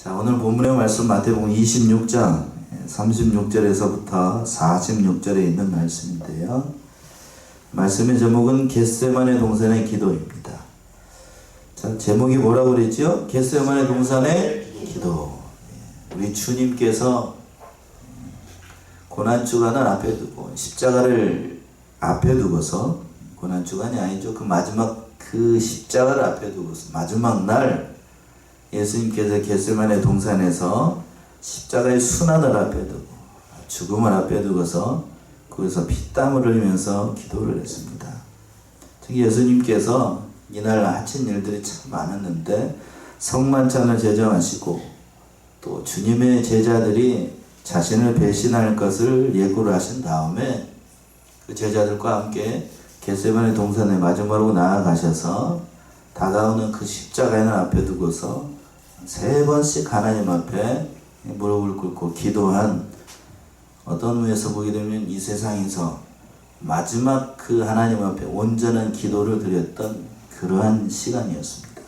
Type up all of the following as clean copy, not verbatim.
자, 오늘 본문의 말씀 마태복음 26장 36절에서부터 46절에 있는 말씀인데요. 말씀의 제목은 겟세마네 동산의 기도입니다. 자, 제목이 뭐라고 그랬죠? 겟세마네 동산의 기도. 우리 주님께서 고난주간을 앞에 두고 십자가를 앞에 두고서, 고난주간이 아니죠. 그 십자가를 앞에 두고서 마지막 날 예수님께서 겟세마네 동산에서 십자가의 순환을 앞에 두고 죽음을 앞에 두고서 거기서 피땀을 흘리면서 기도를 했습니다. 특히 예수님께서 이날 하신 일들이 참 많았는데 성만찬을 제정하시고 또 주님의 제자들이 자신을 배신할 것을 예고를 하신 다음에 그 제자들과 함께 겟세마네 동산에 마지막으로 나아가셔서 다가오는 그 십자가인을 앞에 두고서 3번씩 하나님 앞에 무릎을 꿇고 기도한, 어떤 의미에서 보게 되면 이 세상에서 마지막 그 하나님 앞에 온전한 기도를 드렸던 그러한 시간이었습니다.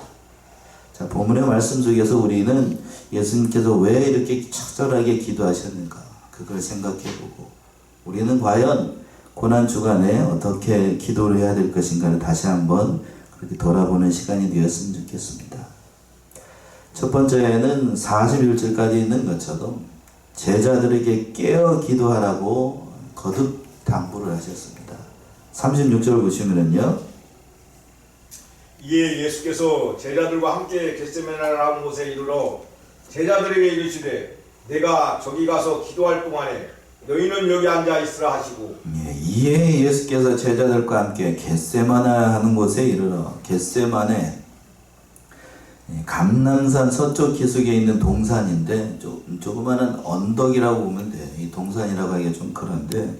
자, 본문의 말씀 속에서 우리는 예수님께서 왜 이렇게 처절하게 기도하셨는가, 그걸 생각해보고 우리는 과연 고난주간에 어떻게 기도를 해야 될 것인가를 다시 한번 그렇게 돌아보는 시간이 되었으면 좋겠습니다. 첫 번째는 41절까지 있는 것처럼 제자들에게 깨어 기도하라고 거듭 당부를 하셨습니다. 36절 보시면은요. 이에 예수께서 제자들과 함께 겟세마네라는 곳에 이르러 제자들에게 이르시되 내가 저기 가서 기도할 동안에 너희는 여기 앉아 있으라 하시고, 이에 예수께서 제자들과 함께 겟세마네 하는 곳에 이르러, 겟세마네 감람산 서쪽 기슭에 있는 동산인데 조그마한 언덕이라고 보면 돼요. 이 동산이라고 하기가 좀 그런데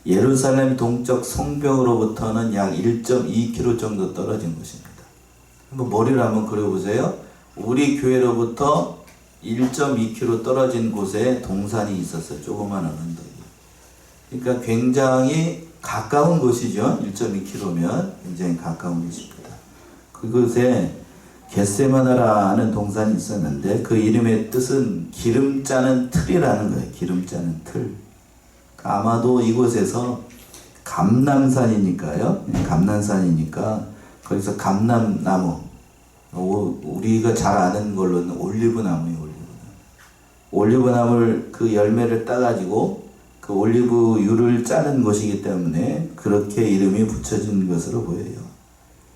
예루살렘 동쪽 성벽으로부터는 약 1.2km 정도 떨어진 곳입니다. 한번 머리를 한번 그려보세요. 우리 교회로부터 1.2km 떨어진 곳에 동산이 있었어요. 조그마한 언덕이. 그러니까 굉장히 가까운 곳이죠. 1.2km면 굉장히 가까운 곳입니다. 그곳에 겟세마네라는 동산이 있었는데 그 이름의 뜻은 기름 짜는 틀이라는 거예요. 기름 짜는 틀. 아마도 이곳에서 감람산이니까요. 감람산이니까 거기서 감람나무, 우리가 잘 아는 걸로는 올리브나무예요. 올리브나무를 그 열매를 따가지고 그 올리브유를 짜는 곳이기 때문에 그렇게 이름이 붙여진 것으로 보여요.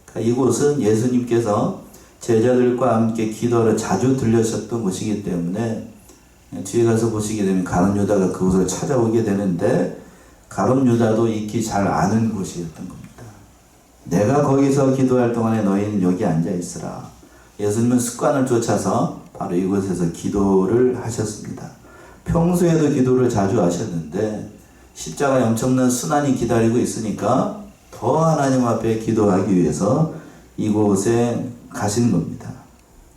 그러니까 이곳은 예수님께서 제자들과 함께 기도를 자주 들려셨던 곳이기 때문에 뒤에 가서 보시게 되면 가룟 유다가 그곳을 찾아오게 되는데 가룟 유다도 익히 잘 아는 곳이었던 겁니다. 내가 거기서 기도할 동안에 너희는 여기 앉아 있으라. 예수님은 습관을 쫓아서 바로 이곳에서 기도를 하셨습니다. 평소에도 기도를 자주 하셨는데 십자가에 엄청난 순환이 기다리고 있으니까 더 하나님 앞에 기도하기 위해서 이곳에 가신 겁니다.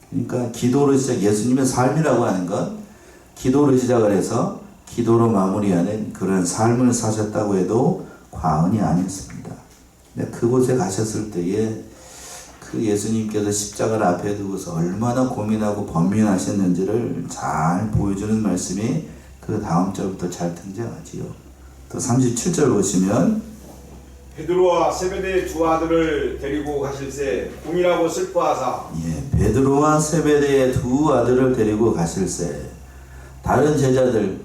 그러니까 기도로 예수님의 삶이라고 하는 건 기도로 시작을 해서 기도로 마무리하는 그런 삶을 사셨다고 해도 과언이 아니었습니다. 그곳에 가셨을 때에 그 예수님께서 십자가를 앞에 두고서 얼마나 고민하고 번민하셨는지를 잘 보여주는 말씀이 그 다음 절부터 잘 등장하지요. 또 37절 보시면 베드로와 세베대의 두 아들을 데리고 가실새 궁이라고 슬퍼하사, 베드로와 세베대의 두 아들을 데리고 가실새. 다른 제자들은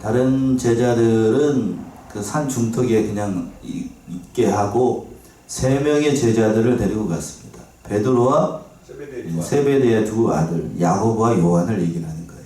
그 산 중턱에 그냥 있게 하고 3명의 제자들을 데리고 갔습니다. 베드로와 세베대의 두 아들 야고보와 요한을 얘기하는 거예요.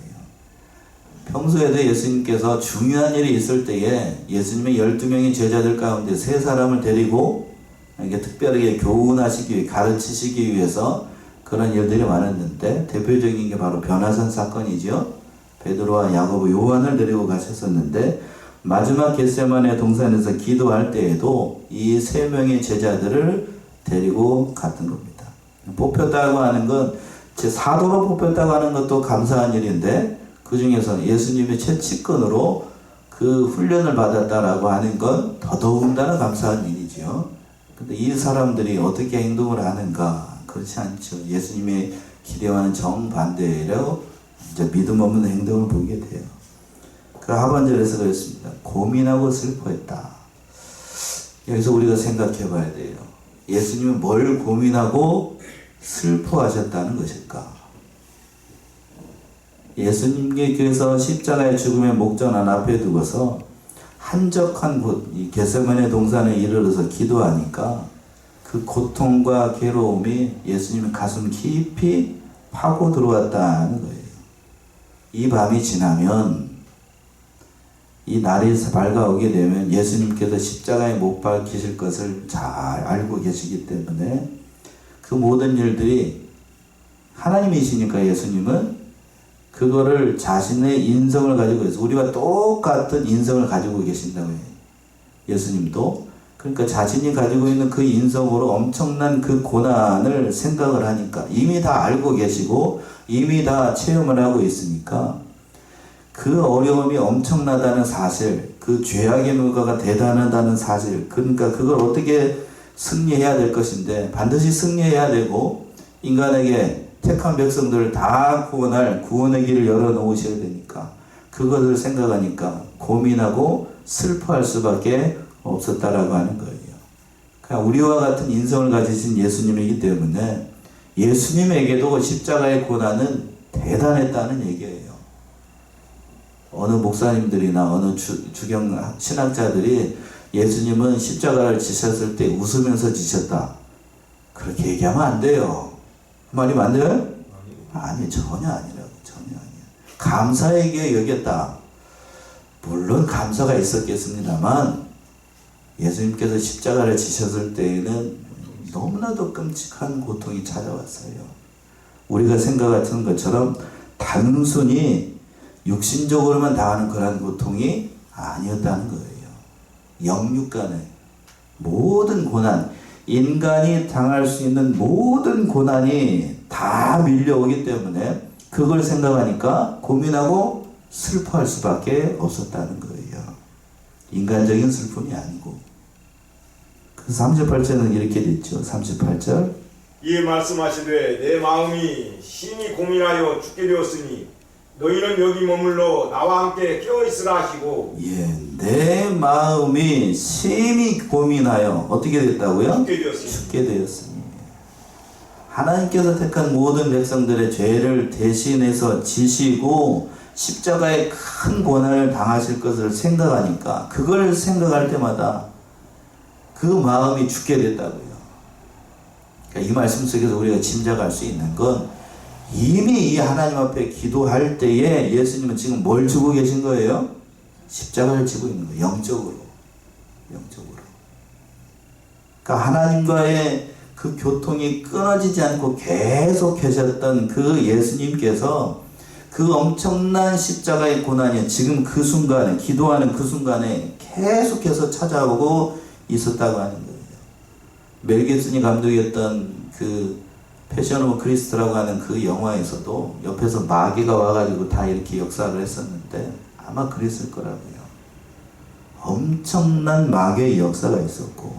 평소에도 예수님께서 중요한 일이 있을 때에 예수님의 12명의 제자들 가운데 3사람을 데리고 이렇게 특별하게 교훈하시기 위해, 가르치시기 위해서 그런 일들이 많았는데 대표적인 게 바로 변화산 사건이죠. 베드로와 야고보, 요한을 데리고 가셨었는데 마지막 겟세마네 동산에서 기도할 때에도 이 3명의 제자들을 데리고 갔던 겁니다. 뽑혔다고 하는 건, 제 사도로 뽑혔다고 하는 것도 감사한 일인데 그 중에서 예수님의 최측근으로 그 훈련을 받았다라고 하는 건 더더군다나 감사한 일이죠. 근데 이 사람들이 어떻게 행동을 하는가? 그렇지 않죠. 예수님의 기대와는 정반대로 진짜 믿음 없는 행동을 보게 돼요. 그 하반절에서 그랬습니다. 고민하고 슬퍼했다. 여기서 우리가 생각해 봐야 돼요. 예수님은 뭘 고민하고 슬퍼하셨다는 것일까? 예수님께서 십자가의 죽음의 목전한 앞에 두고서 한적한 곳, 이 겟세마네 동산에 이르러서 기도하니까 그 고통과 괴로움이 예수님의 가슴 깊이 파고 들어왔다는 거예요. 이 밤이 지나면, 이 날이 밝아오게 되면 예수님께서 십자가에 못 박히실 것을 잘 알고 계시기 때문에 그 모든 일들이 하나님이시니까 예수님은 그거를 자신의 인성을 가지고 있어요. 우리와 똑같은 인성을 가지고 계신다고 해요. 예수님도. 그러니까 자신이 가지고 있는 그 인성으로 엄청난 그 고난을 생각을 하니까 이미 다 알고 계시고 이미 다 체험을 하고 있으니까 그 어려움이 엄청나다는 사실, 그 죄악의 물가가 대단하다는 사실, 그러니까 그걸 어떻게 승리해야 될 것인데 반드시 승리해야 되고 인간에게 택한 백성들을 다 구원할 구원의 길을 열어놓으셔야 되니까 그것을 생각하니까 고민하고 슬퍼할 수밖에 없었다라고 하는 거예요. 그러니까 우리와 같은 인성을 가지신 예수님이기 때문에 예수님에게도 십자가의 고난은 대단했다는 얘기예요. 어느 목사님들이나 어느 주경 신학자들이 예수님은 십자가를 지셨을 때 웃으면서 지셨다. 그렇게 얘기하면 안 돼요. 말이 맞나요? 아니, 전혀 아니라고. 전혀 아니에요. 감사에게 여겼다. 물론 감사가 있었겠습니다만 예수님께서 십자가를 지셨을 때에는 너무나도 끔찍한 고통이 찾아왔어요. 우리가 생각하는 것처럼 단순히 육신적으로만 당하는 그런 고통이 아니었다는 거예요. 영육간의 모든 고난, 인간이 당할 수 있는 모든 고난이 다 밀려오기 때문에 그걸 생각하니까 고민하고 슬퍼할 수밖에 없었다는 거예요. 인간적인 슬픔이 아니고. 그래서 38절은 이렇게 됐죠. 38절. 이에 말씀하시되 내 마음이 심히 고민하여 죽게 되었으니 너희는 여기 머물러 나와 함께 깨어있으라 하시고. 예, 내 마음이 심히 고민하여 어떻게 됐다고요? 죽게 되었으니. 하나님께서 택한 모든 백성들의 죄를 대신해서 지시고 십자가에 큰 고난을 당하실 것을 생각하니까 그걸 생각할 때마다 그 마음이 죽게 됐다고요. 그러니까 이 말씀 속에서 우리가 짐작할 수 있는 건 이미 이 하나님 앞에 기도할 때에 예수님은 지금 뭘 지고 계신 거예요? 십자가를 지고 있는 거예요. 영적으로. 영적으로. 그러니까 하나님과의 그 교통이 끊어지지 않고 계속 계셨던 그 예수님께서 그 엄청난 십자가의 고난이 지금 그 순간에, 기도하는 그 순간에 계속해서 찾아오고 있었다고 하는 거예요. 멜 깁슨이 감독이었던 그 패션 오브 크리스트라고 하는 그 영화에서도 옆에서 마귀가 와가지고 다 이렇게 역사를 했었는데 아마 그랬을 거라고요. 엄청난 마귀의 역사가 있었고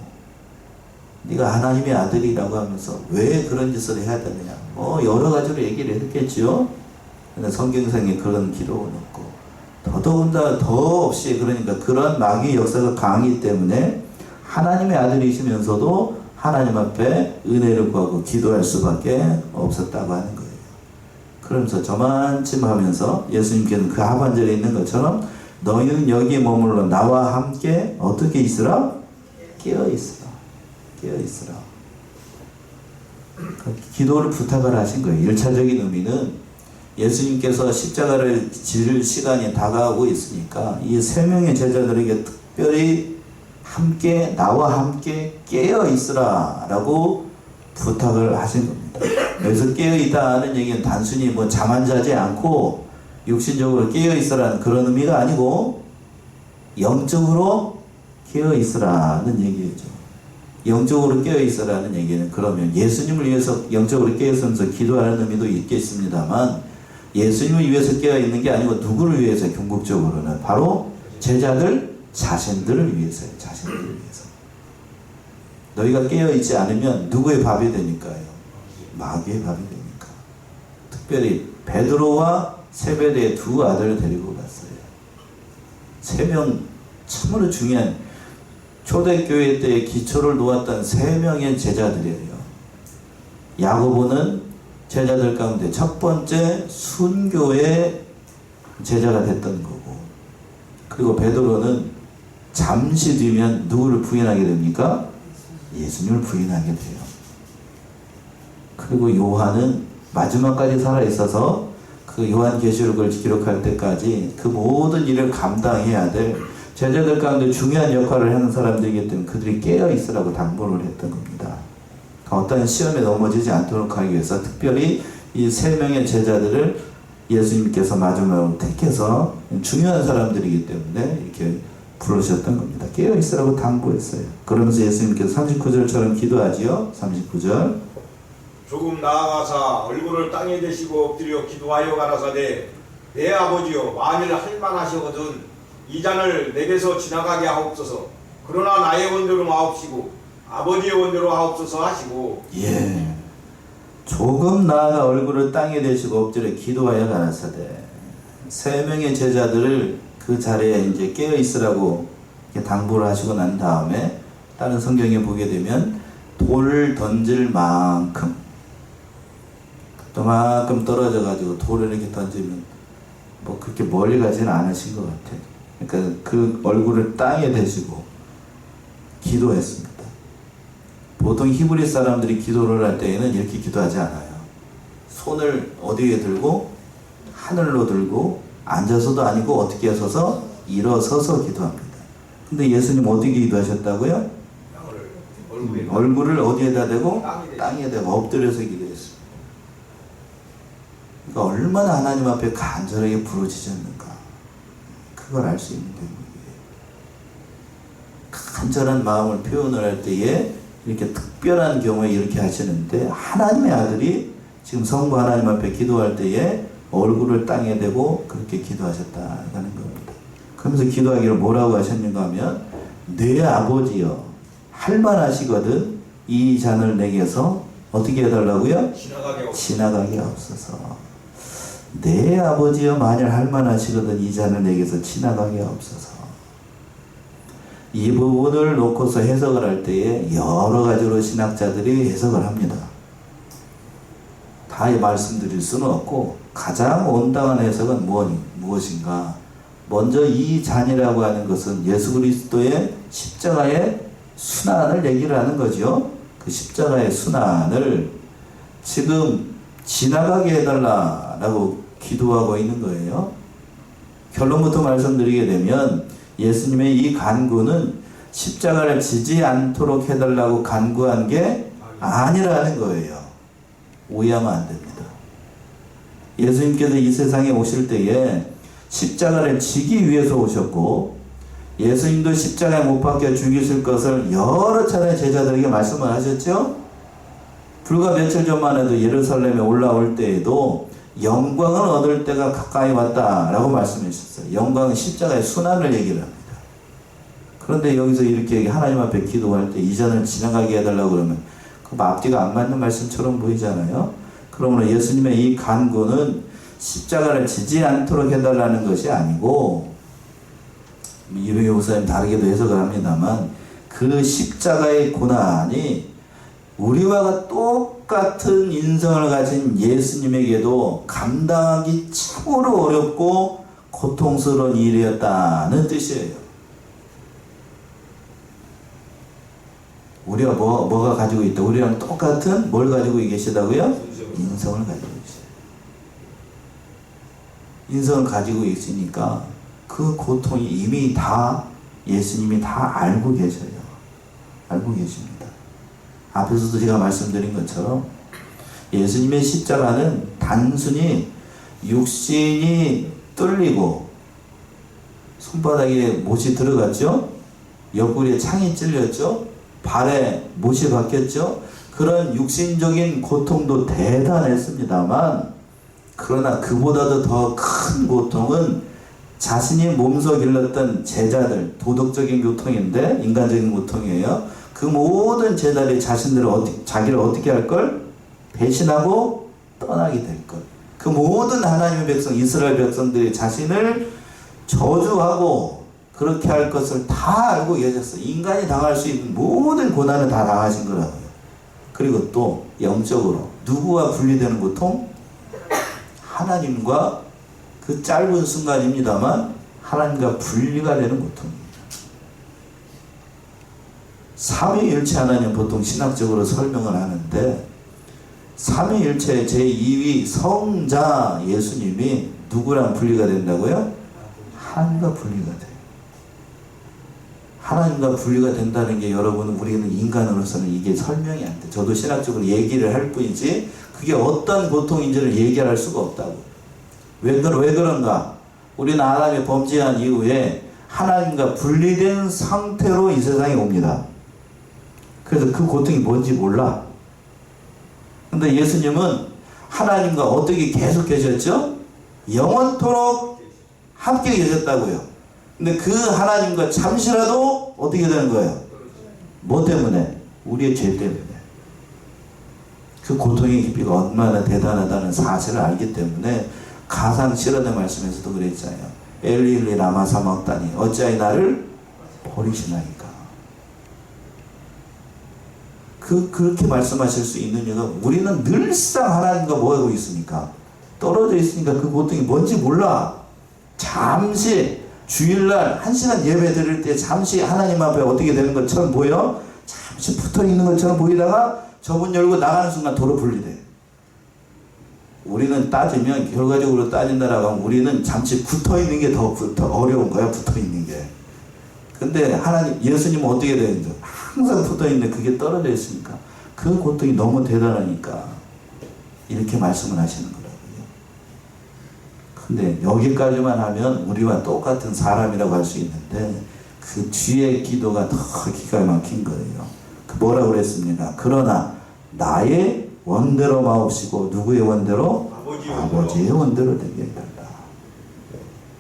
네가 하나님의 아들이라고 하면서 왜 그런 짓을 해야 되느냐 여러 가지로 얘기를 했겠죠. 근데 성경상에 그런 기록은 없고 더더군다나 더 없이 그러니까 그런 마귀의 역사가 강하기 때문에 하나님의 아들이시면서도 하나님 앞에 은혜를 구하고 기도할 수밖에 없었다고 하는 거예요. 그러면서 저만침하면서 예수님께는 그 하반절에 있는 것처럼 너희는 여기 머물러 나와 함께 어떻게 있으라? 깨어있으라. 깨어있으라. 기도를 부탁을 하신 거예요. 1차적인 의미는 예수님께서 십자가를 지를 시간이 다가오고 있으니까 이 세 명의 제자들에게 특별히 함께 나와 함께 깨어 있으라 라고 부탁을 하신 겁니다. 여기서 깨어 있다는 얘기는 단순히 잠 안 자지 않고 육신적으로 깨어 있으라는 그런 의미가 아니고 영적으로 깨어 있으라는 얘기죠. 영적으로 깨어 있으라는 얘기는 그러면 예수님을 위해서 영적으로 깨어 있으면서 기도하는 의미도 있겠습니다만 예수님을 위해서 깨어 있는 게 아니고 누구를 위해서 궁극적으로는 바로 제자들 자신들을 위해서요. 자신들을 위해서. 너희가 깨어있지 않으면 누구의 밥이 되니까요? 마귀의 밥이 되니까. 특별히 베드로와 세베대의 두 아들을 데리고 갔어요. 3명 참으로 중요한 초대교회 때의 기초를 놓았던 3명의 제자들이에요. 야고보는 제자들 가운데 첫 번째 순교의 제자가 됐던 거고, 그리고 베드로는 잠시 뒤면 누구를 부인하게 됩니까? 예수님을 부인하게 돼요. 그리고 요한은 마지막까지 살아있어서 그 요한계시록을 기록할 때까지 그 모든 일을 감당해야 될 제자들 가운데 중요한 역할을 하는 사람들이기 때문에 그들이 깨어있으라고 당부를 했던 겁니다. 어떤 시험에 넘어지지 않도록 하기 위해서 특별히 이 3명의 제자들을 예수님께서 마지막으로 택해서 중요한 사람들이기 때문에 이렇게 부르셨던 겁니다. 깨어있으라고 당부했어요. 그러면서 예수님께서 39절처럼 기도하지요. 39절. 조금 나아가사 얼굴을 땅에 대시고 엎드려 기도하여 가라사대 내 아버지여 만일 할만하시거든 이 잔을 내게서 지나가게 하옵소서. 그러나 나의 원대로 마옵시고 아버지의 원대로 하옵소서 하시고. 예. 조금 나아가 얼굴을 땅에 대시고 엎드려 기도하여 가라사대 3명의 제자들을 그 자리에 이제 깨어 있으라고 당부를 하시고 난 다음에 다른 성경에 보게 되면 돌을 던질 만큼 그만큼 떨어져 가지고 돌을 이렇게 던지면 뭐 그렇게 멀리 가지는 않으신 것 같아요. 그러니까 그 얼굴을 땅에 대시고 기도했습니다. 보통 히브리 사람들이 기도를 할 때에는 이렇게 기도하지 않아요. 손을 어디에 들고 하늘로 들고 앉아서도 아니고 어떻게 서서 일어서서 기도합니다. 근데 예수님 어떻게 기도하셨다고요? 얼굴을 어디에다 대고? 땅에 대고 엎드려서 기도했습니다. 그러니까 얼마나 하나님 앞에 간절하게 부르짖었는가 그걸 알 수 있는 대목이에요. 간절한 마음을 표현을 할 때에 이렇게 특별한 경우에 이렇게 하시는데 하나님의 아들이 지금 성부 하나님 앞에 기도할 때에 얼굴을 땅에 대고 그렇게 기도하셨다는 겁니다. 그러면서 기도하기를 뭐라고 하셨는가 하면 내 아버지여 할만하시거든 이 잔을 내게서 어떻게 해달라고요? 지나가게 없어서. 내 아버지여 만일 할만하시거든 이 잔을 내게서 지나가게 없어서. 이 부분을 놓고서 해석을 할 때에 여러 가지로 신학자들이 해석을 합니다. 다 말씀드릴 수는 없고 가장 온당한 해석은 무엇인가? 먼저 이 잔이라고 하는 것은 예수 그리스도의 십자가의 순환을 얘기를 하는 거죠. 그 십자가의 순환을 지금 지나가게 해달라라고 기도하고 있는 거예요. 결론부터 말씀드리게 되면 예수님의 이 간구는 십자가를 지지 않도록 해달라고 간구한 게 아니라는 거예요. 오해하면 안 됩니다. 예수님께서 이 세상에 오실 때에 십자가를 지기 위해서 오셨고 예수님도 십자가에 못 박혀 죽이실 것을 여러 차례 제자들에게 말씀을 하셨죠. 불과 며칠 전만 해도 예루살렘에 올라올 때에도 영광을 얻을 때가 가까이 왔다라고 말씀하셨어요. 영광은 십자가의 순환을 얘기를 합니다. 그런데 여기서 이렇게 하나님 앞에 기도할 때 이전을 지나가게 해달라고 그러면 그 앞뒤가 안 맞는 말씀처럼 보이잖아요. 그러므로 예수님의 이 간구는 십자가를 지지 않도록 해달라는 것이 아니고 이병희 목사님 다르게도 해석을 합니다만 그 십자가의 고난이 우리와 똑같은 인성을 가진 예수님에게도 감당하기 참으로 어렵고 고통스러운 일이었다는 뜻이에요. 우리가 뭐가 가지고 있다? 우리랑 똑같은 뭘 가지고 계시다고요? 인성을 가지고 있어요. 인성을 가지고 있으니까 그 고통이 이미 다 예수님이 다 알고 계셔요. 알고 계십니다. 앞에서도 제가 말씀드린 것처럼 예수님의 십자가는 단순히 육신이 뚫리고 손바닥에 못이 들어갔죠. 옆구리에 창이 찔렸죠. 발에 못이 박혔죠. 그런 육신적인 고통도 대단했습니다만 그러나 그보다도 더 큰 고통은 자신이 몸소 길렀던 제자들, 도덕적인 고통인데 인간적인 고통이에요. 그 모든 제자들이 자기를 어떻게 할 걸? 배신하고 떠나게 될 걸. 그 그 모든 하나님의 백성, 이스라엘 백성들이 자신을 저주하고 그렇게 할 것을 다 알고 계셨어요. 인간이 당할 수 있는 모든 고난을 다 당하신 거라고요. 그리고 또 영적으로 누구와 분리되는 고통? 하나님과 그 짧은 순간입니다만 하나님과 분리가 되는 고통입니다. 삼위일체 하나님 보통 신학적으로 설명을 하는데 삼위일체 제2위 성자 예수님이 누구랑 분리가 된다고요? 하나님과 분리가 돼요. 하나님과 분리가 된다는 게 여러분 우리는 인간으로서는 이게 설명이 안 돼. 저도 신학적으로 얘기를 할 뿐이지 그게 어떤 고통인지를 얘기할 수가 없다고. 왜 그런가? 우리는 하나님의 범죄한 이후에 하나님과 분리된 상태로 이 세상에 옵니다. 그래서 그 고통이 뭔지 몰라. 근데 예수님은 하나님과 어떻게 계속 계셨죠? 영원토록 함께 계셨다고요. 근데 그 하나님과 잠시라도 어떻게 되는 거예요? 뭐 때문에? 우리의 죄 때문에. 그 고통의 깊이가 얼마나 대단하다는 사실을 알기 때문에 가상 실현의 말씀에서도 그랬잖아요. 엘리 라마 사막다니 어찌하여 나를 버리시나이까. 그렇게 말씀하실 수 있는 이유가 우리는 늘상 하나님과 뭐 하고 있습니까? 떨어져 있으니까 그 고통이 뭔지 몰라. 잠시 주일날 1시간 예배 드릴 때 잠시 하나님 앞에 어떻게 되는 것처럼 보여? 잠시 붙어 있는 것처럼 보이다가 저문 열고 나가는 순간 도로 분리돼. 우리는 따지면 결과적으로 따진다라고 하면 우리는 잠시 붙어 있는 게 더 어려운 거야. 붙어 있는 게. 근데 하나님 예수님은 어떻게 되는지 항상 붙어 있는데 그게 떨어져 있으니까 그 고통이 너무 대단하니까 이렇게 말씀을 하시는 거라고요. 근데 여기까지만 하면 우리와 똑같은 사람이라고 할 수 있는데 그 뒤에 기도가 더 기가 막힌 거예요. 그 뭐라고 그랬습니까? 그러나 나의 원대로 마옵시고 누구의 원대로? 아버지의 원대로 되게 해달라.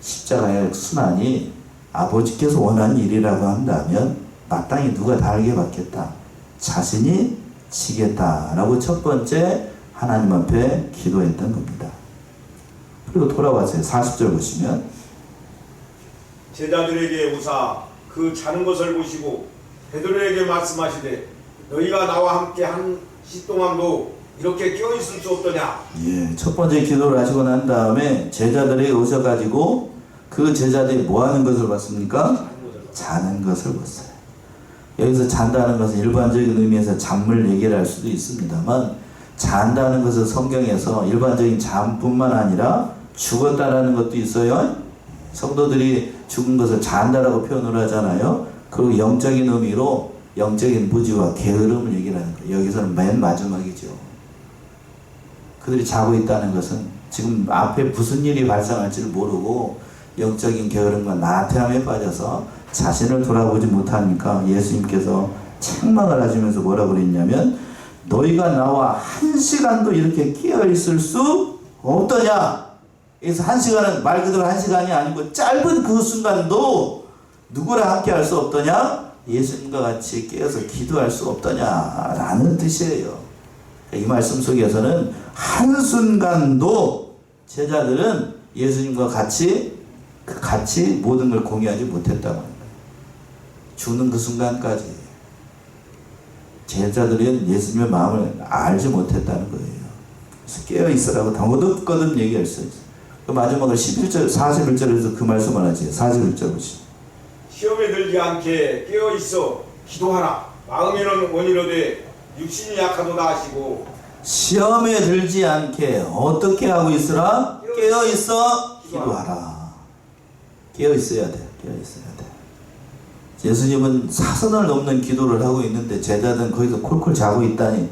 십자가의 순환이 아버지께서 원하는 일이라고 한다면 마땅히 누가 다르게 받겠다. 자신이 지겠다라고 첫 번째 하나님 앞에 기도했던 겁니다. 그리고 돌아와서요. 40절 보시면 제자들에게 우사 그 자는 것을 보시고 베드로에게 말씀하시되 너희가 나와 함께 한 시 동안도 이렇게 깨어있을 수 없더냐. 예, 첫 번째 기도를 하시고 난 다음에 제자들에게 오셔가지고 그 제자들이 뭐 하는 것을 봤습니까? 자는 것을 봤어요. 여기서 잔다는 것은 일반적인 의미에서 잠을 얘기를 할 수도 있습니다만 잔다는 것은 성경에서 일반적인 잠뿐만 아니라 죽었다라는 것도 있어요. 성도들이 죽은 것을 잔다라고 표현을 하잖아요. 그리고 영적인 의미로 영적인 무지와 게으름을 얘기를 하는 거예요. 여기서는 맨 마지막이죠. 그들이 자고 있다는 것은 지금 앞에 무슨 일이 발생할지를 모르고 영적인 게으름과 나태함에 빠져서 자신을 돌아보지 못하니까 예수님께서 책망을 하시면서 뭐라고 그랬냐면 너희가 나와 1시간도 이렇게 깨어있을 수 없더냐. 그래서 1시간은 말 그대로 1시간이 아니고 짧은 그 순간도 누구랑 함께 할 수 없더냐? 예수님과 같이 깨어서 기도할 수 없더냐라는 뜻이에요. 이 말씀 속에서는 한순간도 제자들은 예수님과 같이 모든 걸 공유하지 못했다고 합니다. 죽는 그 순간까지 제자들은 예수님의 마음을 알지 못했다는 거예요. 그래서 깨어있으라고 거듭거듭 얘기할 수 있어요. 그 마지막으로 11절, 41절에서 그 말씀을 하지. 41절 보시죠. 시험에 들지 않게 깨어있어 기도하라. 마음에는 원이로되 육신이 약하도다 하시고 시험에 들지 않게 어떻게 하고 있으라? 깨어있어 기도하라. 깨어있어야 돼. 깨어있어야 돼. 예수님은 사선을 넘는 기도를 하고 있는데 제자들은 거기서 콜콜 자고 있다니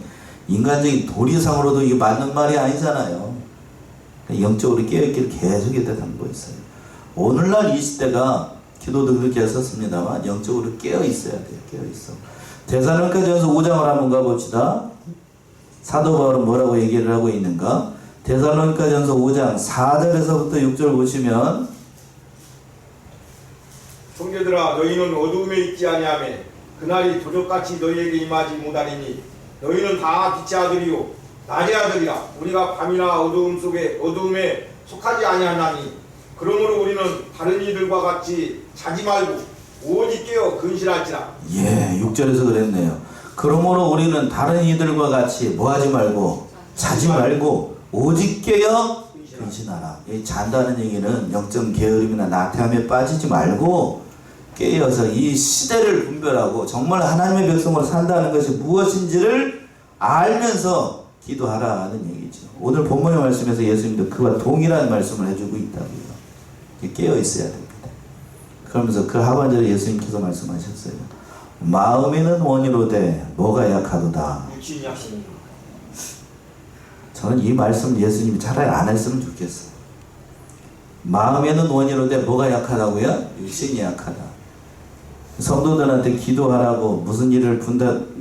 인간적인 도리상으로도 이게 맞는 말이 아니잖아요. 영적으로 깨어있기를 계속 해야 담고 있어요. 오늘날 이 시대가 기도도 그렇게 했었습니다만 영적으로 깨어있어야 돼요. 깨어있어. 데살로니가전서 5장을 한번 가봅시다. 사도 바울은 뭐라고 얘기를 하고 있는가? 데살로니가전서 5장 4절에서부터 6절 보시면 형제들아 너희는 어두움에 있지 아니하며 그날이 도적같이 너희에게 임하지 못하리니 너희는 다 빛의 아들이요 낮의 아들이라 우리가 밤이나 어두움에 속하지 아니하나니 그러므로 우리는 다른 이들과 같이 자지 말고 오직 깨어 근실할지라. 예, 6절에서 그랬네요. 그러므로 우리는 다른 이들과 같이 뭐하지 말고 자지 말고 오직 깨어 근신하라. 이 잔다는 얘기는 영적 게으름이나 나태함에 빠지지 말고 깨어서 이 시대를 분별하고 정말 하나님의 백성으로 산다는 것이 무엇인지를 알면서 기도하라는 얘기죠. 오늘 본문의 말씀에서 예수님도 그와 동일한 말씀을 해주고 있다고요. 깨어 있어야 됩니다. 그러면서 그 하반절에 예수님께서 말씀하셨어요. 마음에는 원이로되 뭐가 약하도다. 육신이 약하니. 저는 이 말씀 예수님이 차라리 안 했으면 좋겠어요. 마음에는 원이로되 뭐가 약하다고요? 육신이 약하다. 성도들한테 기도하라고 무슨 일을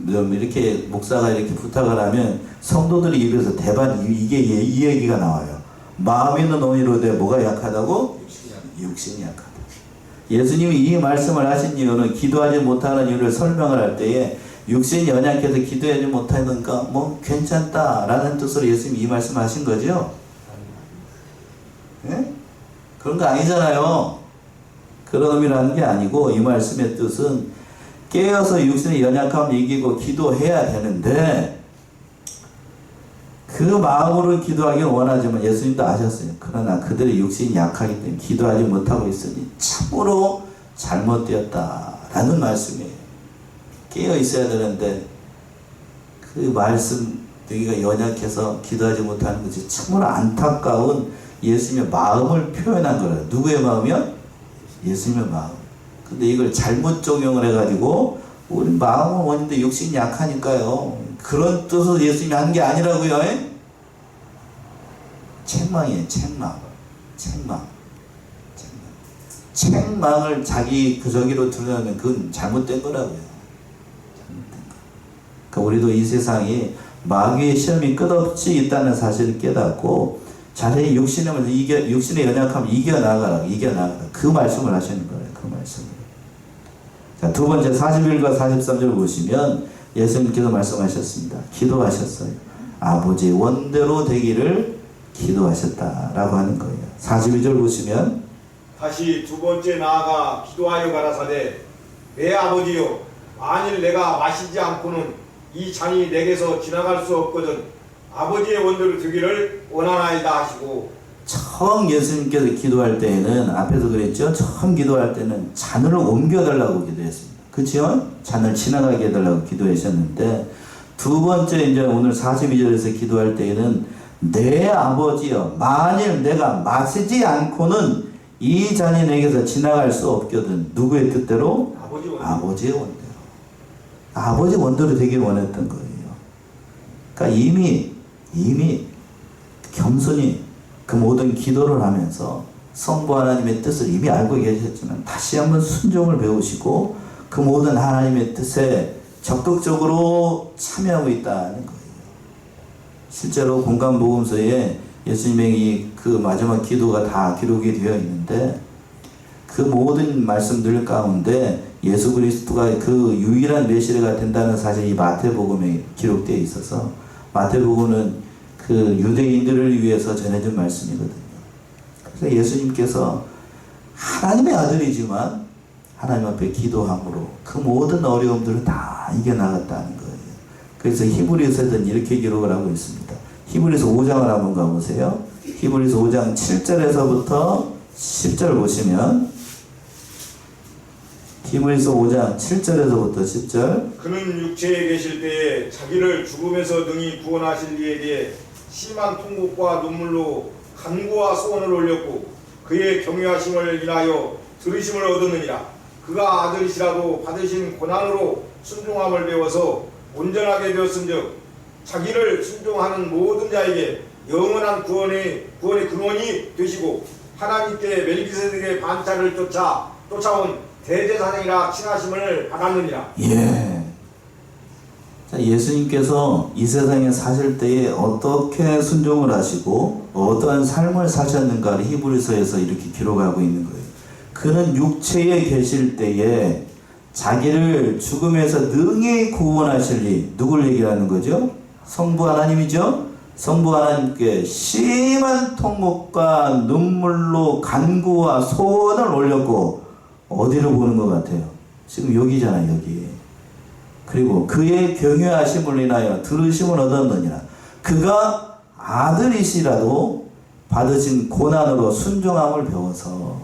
이렇게 목사가 이렇게 부탁을 하면 성도들이 입에서 대반 이 얘기가 나와요. 마음에는 원이로되 뭐가 약하다고? 육신이 약하다. 예수님이 이 말씀을 하신 이유는 기도하지 못하는 이유를 설명을 할 때에 육신이 연약해서 기도하지 못하니까 뭐 괜찮다라는 뜻으로 예수님이 이 말씀을 하신 거죠. 예? 그런 거 아니잖아요. 그런 의미라는 게 아니고 이 말씀의 뜻은 깨어서 육신의 연약함을 이기고 기도해야 되는데 그 마음으로 기도하기를 원하지만 예수님도 아셨어요. 그러나 그들의 육신이 약하기 때문에 기도하지 못하고 있으니 참으로 잘못되었다라는 말씀이에요. 깨어 있어야 되는데 그 말씀 너희가 연약해서 기도하지 못하는 것이 참으로 안타까운 예수님의 마음을 표현한 거예요. 누구의 마음이요? 예수님의 마음. 근데 이걸 잘못 적용을 해가지고 우리 마음은 원인데 육신이 약하니까요. 그런 뜻으로 예수님이 한 게 아니라고요. 책망이에요. 책망을 자기 저기로 들으면 그건 잘못된 거라고요. 그러니까 우리도 이 세상에 마귀의 시험이 끝없이 있다는 사실을 깨닫고 자신의 육신의 연약함을 이겨나가라. 그 말씀을 하시는 거예요. 그 말씀을. 자, 두 번째 41과 43절 보시면 예수님께서 말씀하셨습니다. 기도하셨어요. 아버지 원대로 되기를 기도하셨다라고 하는 거예요. 42절 보시면 다시 두 번째 나아가 기도하여 가라사대 내 아버지여 만일 내가 마시지 않고는 이 잔이 내게서 지나갈 수 없거든 아버지의 원대로 되기를 원하나이다 하시고. 처음 예수님께서 기도할 때에는 앞에서 그랬죠. 처음 기도할 때는 잔을 옮겨달라고 기도했습니다. 그렇죠? 잔을 지나가게 해달라고 기도하셨는데 두 번째 이제 오늘 42절에서 기도할 때에는 내 아버지여 만일 내가 마시지 않고는 이 잔이 내게서 지나갈 수 없거든. 누구의 뜻대로? 아버지의 원대로. 아버지 원대로 되길 원했던 거예요. 그러니까 이미 겸손히 그 모든 기도를 하면서 성부 하나님의 뜻을 이미 알고 계셨지만 다시 한번 순종을 배우시고 그 모든 하나님의 뜻에 적극적으로 참여하고 있다는 거예요. 실제로 공간복음서에 예수님의 그 마지막 기도가 다 기록이 되어 있는데 그 모든 말씀들 가운데 예수 그리스도가 그 유일한 메시아가 된다는 사실이 이 마태복음에 기록되어 있어서 마태복음은 그 유대인들을 위해서 전해진 말씀이거든요. 그래서 예수님께서 하나님의 아들이지만 하나님 앞에 기도함으로 그 모든 어려움들을 다 이겨나갔다는 거예요. 그래서 히브리서에서는 이렇게 기록을 하고 있습니다. 히브리서 5장을 한번 가보세요. 히브리서 5장 7절에서부터 10절 보시면 히브리서 5장 7절에서부터 10절 그는 육체에 계실 때에 자기를 죽음에서 능히 구원하실 이에 대해 심한 통곡과 눈물로 간구와 소원을 올렸고 그의 경외하심을 인하여 들으심을 얻었느니라. 그가 아들이시라도 받으신 고난으로 순종함을 배워서 온전하게 되었은즉 자기를 순종하는 모든 자에게 영원한 구원의 근원이 되시고 하나님께 멜기세덱의 반차를 쫓아온 대제사장이라 칭하심을 받았느니라. 예. 자, 예수님께서 이 세상에 사실 때에 어떻게 순종을 하시고 어떠한 삶을 사셨는가를 히브리서에서 이렇게 기록하고 있는 거예요. 그는 육체에 계실 때에 자기를 죽음에서 능히 구원하실 이 누굴 얘기하는 거죠? 성부 하나님이죠? 성부 하나님께 심한 통곡과 눈물로 간구와 소원을 올렸고, 어디로 보는 것 같아요? 지금 여기잖아요, 여기. 그리고 그의 경외하심을 인하여 들으심을 얻었느니라. 그가 아들이시라도 받으신 고난으로 순종함을 배워서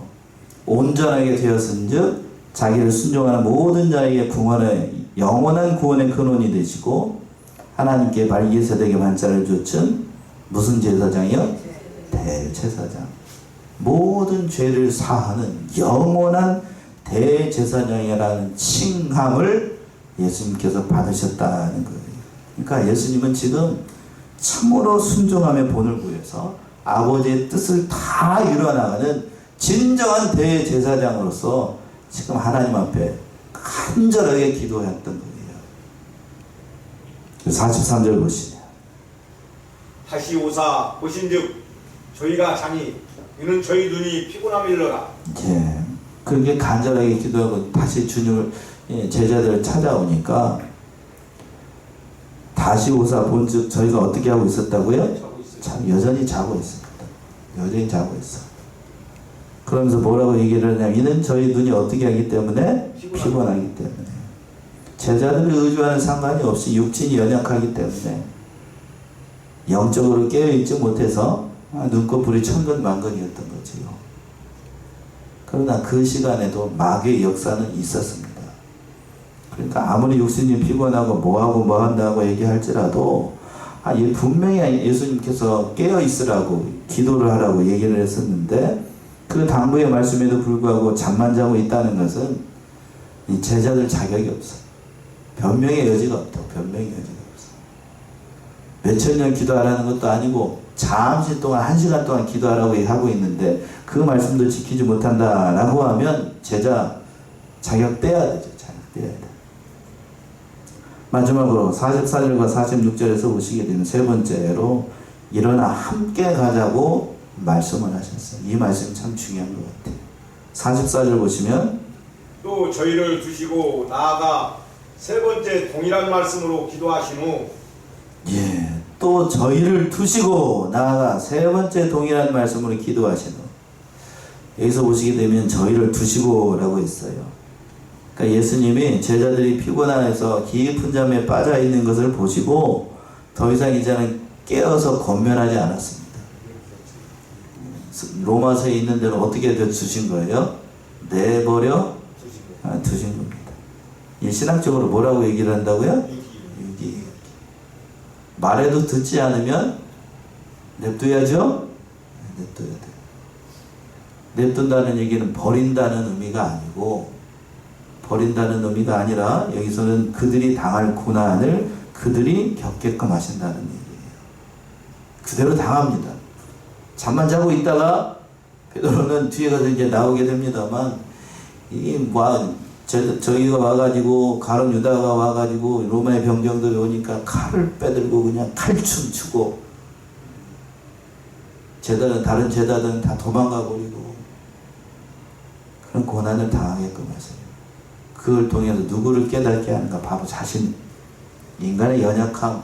온전하게 되었은즉 자기를 순종하는 모든 자에게 구원의 영원한 구원의 근원이 되시고, 하나님께 발기세덱의 반차를 좇은 무슨 제사장이요? 대제사장. 모든 죄를 사하는 영원한 대제사장이라는 칭함을 예수님께서 받으셨다는 거예요. 그러니까 예수님은 지금 참으로 순종함의 본을 구해서 아버지의 뜻을 다 이루어나가는 진정한 대제사장으로서 지금 하나님 앞에 간절하게 기도했던 거예요. 43절 보시죠. 다시 오사 보신즉 저희가 자니 이는 저희 눈이 피곤함일러라. 예, 그렇게 간절하게 기도하고 다시 주님을, 제자들을 찾아오니까 다시 오사 본즉 저희가 어떻게 하고 있었다고요? 여전히 자고 있습니다. 여전히 자고 있어. 그러면서 뭐라고 얘기를 하냐면, 이는 저희 눈이 어떻게 하기 때문에? 피곤하기 때문에. 제자들의 의지와는 상관이 없이 육신이 연약하기 때문에 영적으로 깨어있지 못해서 눈꺼풀이 천근만근이었던 거지요. 그러나 그 시간에도 마귀의 역사는 있었습니다. 그러니까 아무리 육신이 피곤하고 뭐하고 뭐한다고 얘기할지라도 분명히 예수님께서 깨어있으라고 기도를 하라고 얘기를 했었는데, 그 당부의 말씀에도 불구하고 잠만 자고 있다는 것은 이 제자들 자격이 없어요. 변명의 여지가 없다고. 변명의 여지가 없어. 몇천 년 기도하라는 것도 아니고 잠시 동안 1시간 동안 기도하라고 하고 있는데 그 말씀도 지키지 못한다라고 하면 제자 자격 떼야 되죠. 자격 떼야 돼. 마지막으로 44절과 46절에서 보시게 되면 세 번째로 일어나 함께 가자고 말씀을 하셨어요. 이 말씀이 참 중요한 것 같아요. 44절 보시면 또 저희를 두시고 나아가 세 번째 동일한 말씀으로 기도하신 후, 예, 또 저희를 두시고 나아가 세 번째 동일한 말씀으로 기도하신 후, 여기서 보시게 되면 저희를 두시고라고 했어요. 그러니까 예수님이 제자들이 피곤해서 깊은 잠에 빠져 있는 것을 보시고 더 이상 이제는 깨어서 권면하지 않았습니다. 로마서에 있는 대로 어떻게 두신 거예요? 내버려 두신 겁니다. 이 신학적으로 뭐라고 얘기를 한다고요? 유기. 말해도 듣지 않으면 냅둬야죠? 냅둬야 돼요. 냅둔다는 얘기는 버린다는 의미가 아니고, 버린다는 의미가 아니라 여기서는 그들이 당할 고난을 그들이 겪게끔 하신다는 얘기예요. 그대로 당합니다. 잠만 자고 있다가 베드로는 뒤에 가서 이제 나오게 됩니다만, 저희가 와가지고 가룟 유다가 와가지고 로마의 병정들이 오니까 칼을 빼들고 그냥 칼춤 추고, 다른 제자들은 다 도망가 버리고 그런 고난을 당하게끔 하세요. 그걸 통해서 누구를 깨닫게 하는가? 바로 자신, 인간의 연약함,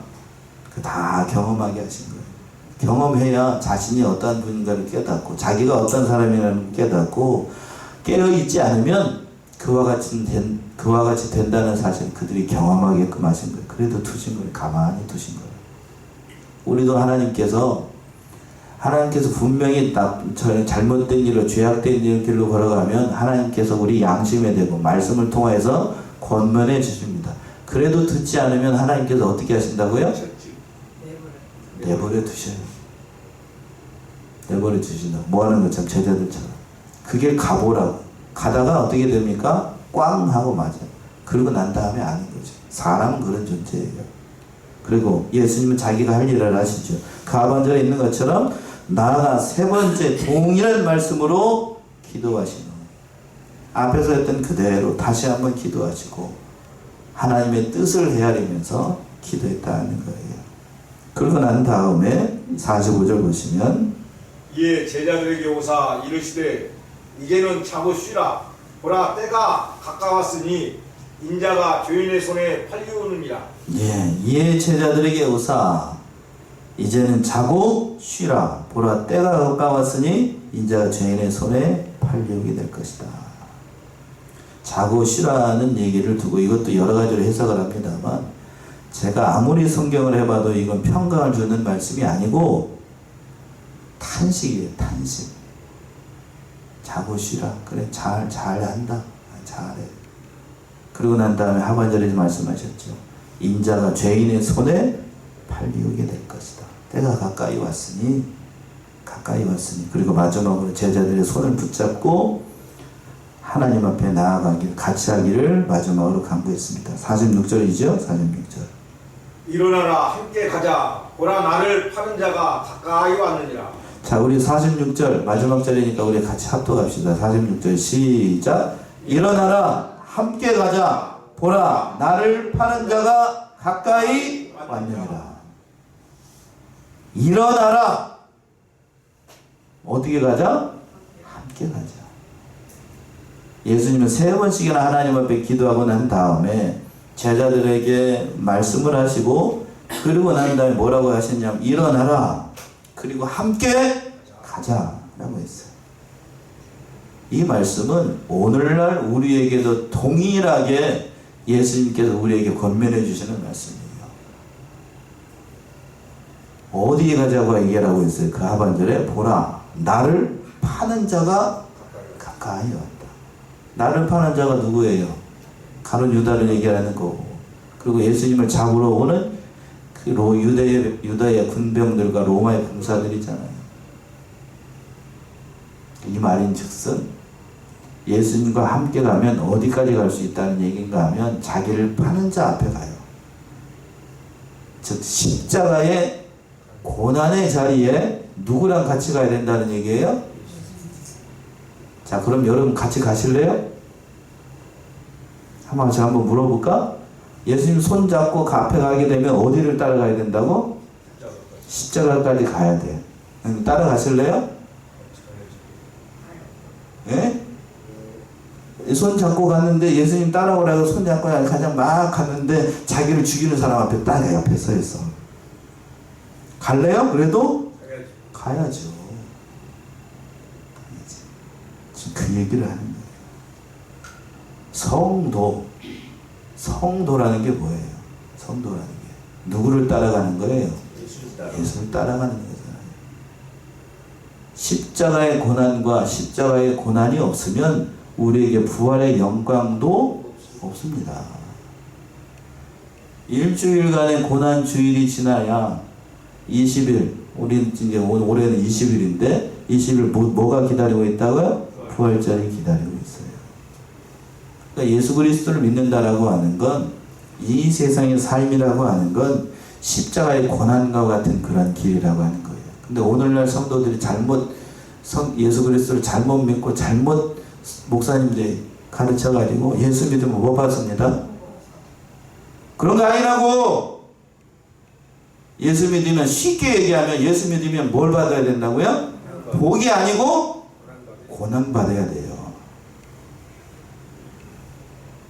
그 다 경험하게 하신 거예요. 경험해야 자신이 어떠한 분인가를 깨닫고 자기가 어떤 사람이라는 걸 깨닫고, 깨어있지 않으면 그와 같이 된다는 사실 그들이 경험하게끔 하신 거예요. 그래도 두신 거예요. 가만히 두신 거예요. 우리도 하나님께서 분명히 잘못된 길로, 죄악된 길로 걸어가면 하나님께서 우리 양심에 대고 말씀을 통해서 권면해 주십니다. 그래도 듣지 않으면 하나님께서 어떻게 하신다고요? 내버려 두셔요. 내버려 두신다. 뭐 하는 것처럼, 제자들처럼. 그 길 가보라고. 가다가 어떻게 됩니까? 꽝 하고 맞아요. 그러고 난 다음에 아는 거죠. 사람은 그런 존재예요. 그리고 예수님은 자기가 할 일을 하시죠. 그 하반절에 있는 것처럼 나아가 세 번째 동일한 말씀으로 기도하시는, 앞에서 했던 그대로 다시 한번 기도하시고 하나님의 뜻을 헤아리면서 기도했다는 거예요. 그러고 난 다음에 45절 보시면, 이에 제자들에게 오사 이르시되 이제는 자고 쉬라. 보라 때가 가까웠으니 인자가 죄인의 손에 팔리우느니라. 예, 이에 제자들에게 오사, 이제는 자고 쉬라. 보라 때가 가까웠으니 인자가 죄인의 손에 팔리우게 될 것이다. 자고 쉬라는 얘기를 두고 이것도 여러 가지로 해석을 합니다만 제가 아무리 성경을 해봐도 이건 평강을 주는 말씀이 아니고 탄식이에요. 탄식. 자고 쉬라. 그래 잘한다. 잘해. 그리고 난 다음에 하반절에 말씀하셨죠. 인자가 죄인의 손에 팔리우게 될 것이다. 때가 가까이 왔으니 그리고 마지막으로 제자들의 손을 붙잡고 하나님 앞에 나아가길 같이 하기를 마지막으로 강구했습니다. 46절이죠. 46절. 일어나라 함께 가자. 보라 나를 파는 자가 가까이 왔느니라. 자, 우리 46절 마지막 절이니까 우리 같이 합독합시다. 46절 시작. 일어나라 함께 가자. 보라 나를 파는 자가 가까이 왔느니라. 일어나라. 어떻게 가자? 함께 가자. 예수님은 3번씩이나 하나님 앞에 기도하고 난 다음에 제자들에게 말씀을 하시고 그리고 난 다음에 뭐라고 하셨냐면 일어나라. 그리고 함께 가자라고 했어요. 이 말씀은 오늘날 우리에게도 동일하게 예수님께서 우리에게 권면해 주시는 말씀이에요. 어디에 가자고 얘기하라고 했어요? 그 하반절에 보라 나를 파는 자가 가까이 왔다. 나를 파는 자가 누구예요? 가룟 유다를 얘기하는 거고 그리고 예수님을 잡으러 오는 그 유다의 군병들과 로마의 군사들이잖아요. 이 말인즉슨 예수님과 함께 가면 어디까지 갈 수 있다는 얘기인가 하면 자기를 파는 자 앞에 가요. 즉 십자가의 고난의 자리에 누구랑 같이 가야 된다는 얘기예요? 자, 그럼 여러분 같이 가실래요? 제가 한번 물어볼까? 예수님 손 잡고 그 앞에 가게 되면 어디를 따라가야 된다고? 십자가까지 가야 돼. 따라가실래요? 예? 손 잡고 갔는데 예수님 따라오라고 손 잡고 가장 막 갔는데 자기를 죽이는 사람 앞에 딱 옆에 서 있어. 갈래요? 그래도? 가야죠. 지금 그 얘기를 하는 거예요. 성도라는 게 뭐예요? 성도라는 게 누구를 따라가는 거예요? 예수를 따라가는 거잖아요. 십자가의 고난이 없으면 우리에게 부활의 영광도 없습니다. 일주일간의 고난 주일이 지나야 20일, 우리 이제 올해는 20일인데 20일 뭐가 기다리고 있다고요? 부활절이 기다리고 있어요. 그러니까 예수 그리스도를 믿는다라고 하는 건 이 세상의 삶이라고 하는 건 십자가의 고난과 같은 그런 길이라고 하는 거예요. 근데 오늘날 성도들이 예수 그리스도를 잘못 믿고 잘못 목사님들이 가르쳐가지고 예수 믿으면 뭐 받습니다? 그런 거 아니라고! 예수 믿으면 쉽게 얘기하면 예수 믿으면 뭘 받아야 된다고요? 복이 아니고 고난 받아야 돼요.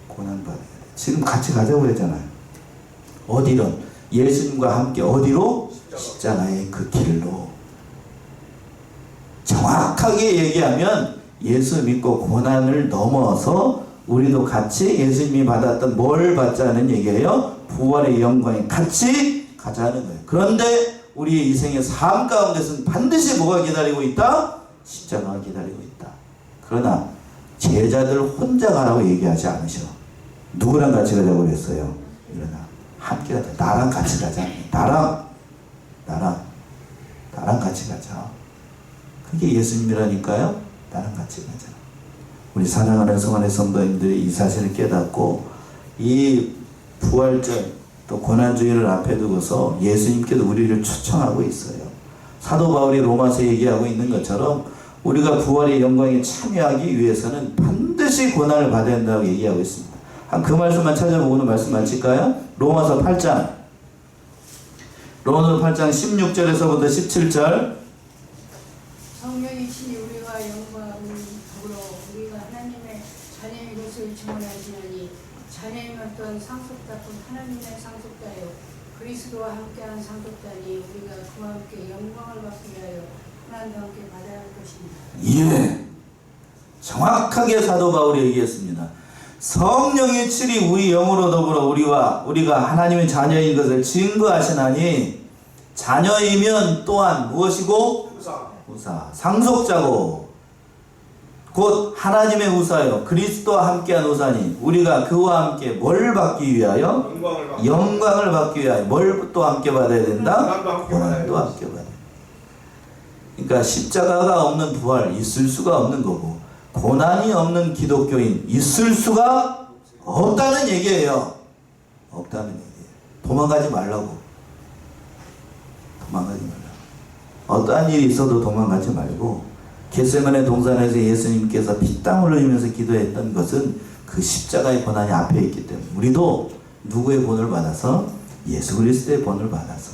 고난 받아야 돼요. 지금 같이 가자고 했잖아요. 어디로? 예수님과 함께 어디로? 십자가의 그 길로. 정확하게 얘기하면 예수 믿고 고난을 넘어서 우리도 같이 예수님이 받았던 뭘 받자는 얘기예요? 부활의 영광에 같이 가자는 거예요. 그런데 우리의 인생의 삶 가운데서는 반드시 뭐가 기다리고 있다? 십자가가 기다리고 있다. 그러나 제자들 혼자 가라고 얘기하지 않으셔. 누구랑 같이 가자고 그랬어요? 일어나 함께 가자. 나랑 같이 가자. 나랑 같이 가자. 그게 예수님이라니까요. 나랑 같이 가자. 우리 사랑하는 성안의 성도님들이 이 사실을 깨닫고 이 부활절 또 고난주의를 앞에 두고서 예수님께서 우리를 초청하고 있어요. 사도 바울이 로마서 얘기하고 있는 것처럼 우리가 부활의 영광에 참여하기 위해서는 반드시 고난을 받아야 한다고 얘기하고 있습니다. 그 말씀만 찾아보고 오늘 말씀 마칠까요? 로마서 8장 16절에서부터 17절. 성령이 친히 우리와 영광을 더불어 우리가 하나님의 자녀인 것을 증언하시나니 자녀인 어떤 상속자뿐 하나님의 상속자요 그리스도와 함께한 상속자니 우리가 그와 함께 영광을 받기 위하여 하나님과 함께 받아야 할 것입니다. 예, 정확하게 사도 바울이 얘기했습니다. 성령의 칠이 우리 영으로 더불어 우리가 하나님의 자녀인 것을 증거하시나니 자녀이면 또한 무엇이고 우사 상속자고 곧 하나님의 우사요 그리스도와 함께한 우사니 우리가 그와 함께 뭘 받기 위하여 영광을 받기 위하여 뭘 또 함께 받아야 된다? 고난도 함께 받아야 된다. 그러니까 십자가가 없는 부활 있을 수가 없는 거고 고난이 없는 기독교인 있을 수가 없다는 얘기예요. 없다는 얘기예요. 도망가지 말라고. 도망가지 말라고. 어떠한 일이 있어도 도망가지 말고 겟세마네 동산에서 예수님께서 피땀을 흘리면서 기도했던 것은 그 십자가의 고난이 앞에 있기 때문에 우리도 누구의 본을 받아서 예수 그리스도의 본을 받아서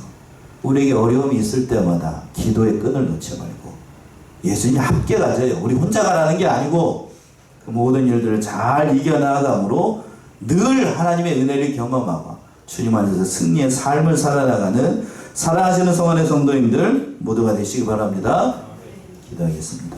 우리에게 어려움이 있을 때마다 기도의 끈을 놓지 말고 예수님 함께 가져요. 우리 혼자 가라는 게 아니고 그 모든 일들을 잘 이겨나가므로 늘 하나님의 은혜를 경험하고 주님 안에서 승리의 삶을 살아나가는 사랑하시는 성안의 성도님들 모두가 되시기 바랍니다. 기도하겠습니다.